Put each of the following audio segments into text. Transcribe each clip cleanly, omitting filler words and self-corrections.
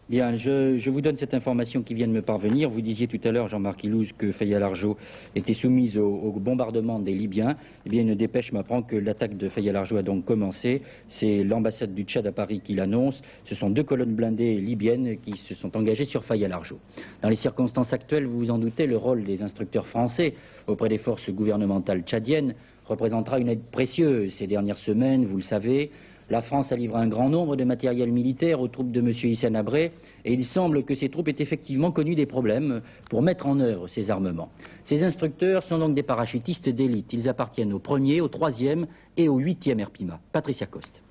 Bien, je vous donne cette information qui vient de me parvenir. Vous disiez tout à l'heure, Jean-Marc Ilouz, que Faya-Largeau était soumise au bombardement des Libyens. Eh bien, une dépêche m'apprend que l'attaque de Faya-Largeau a donc commencé. C'est l'ambassade du Tchad à Paris qui l'annonce. Ce sont 2 colonnes blindées libyennes qui se sont engagées sur Faya-Largeau. Dans les circonstances actuelles, vous vous en doutez, le rôle des instructeurs français auprès des forces gouvernementales tchadiennes représentera une aide précieuse. Ces dernières semaines, vous le savez, la France a livré un grand nombre de matériel militaire aux troupes de M. Hissène Habré et il semble que ces troupes aient effectivement connu des problèmes pour mettre en œuvre ces armements. Ces instructeurs sont donc des parachutistes d'élite. Ils appartiennent au 1er, au 3e et au 8e RPIMA. Patricia Coste.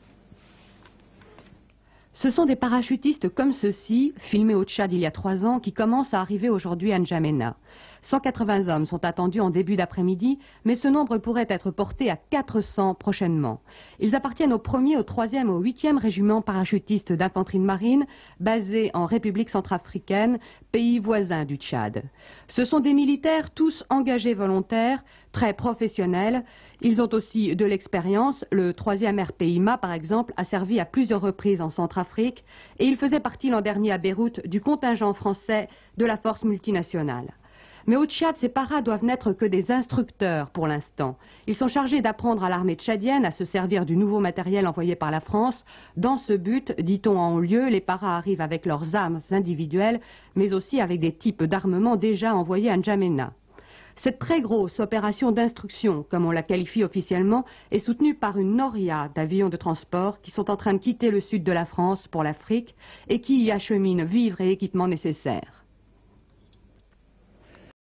Ce sont des parachutistes comme ceux-ci, filmés au Tchad il y a 3 ans, qui commencent à arriver aujourd'hui à N'Djamena. 180 hommes sont attendus en début d'après-midi, mais ce nombre pourrait être porté à 400 prochainement. Ils appartiennent au 1er, au 3e et au 8e régiment parachutistes d'infanterie de marine, basés en République centrafricaine, pays voisin du Tchad. Ce sont des militaires tous engagés volontaires, très professionnels. Ils ont aussi de l'expérience. Le 3e RPIMA, par exemple, a servi à plusieurs reprises en Centrafrique et il faisait partie l'an dernier à Beyrouth du contingent français de la force multinationale. Mais au Tchad, ces paras doivent n'être que des instructeurs pour l'instant. Ils sont chargés d'apprendre à l'armée tchadienne à se servir du nouveau matériel envoyé par la France. Dans ce but, dit-on en haut lieu, les paras arrivent avec leurs armes individuelles, mais aussi avec des types d'armement déjà envoyés à N'Djamena. Cette très grosse opération d'instruction, comme on la qualifie officiellement, est soutenue par une noria d'avions de transport qui sont en train de quitter le sud de la France pour l'Afrique et qui y acheminent vivres et équipements nécessaires.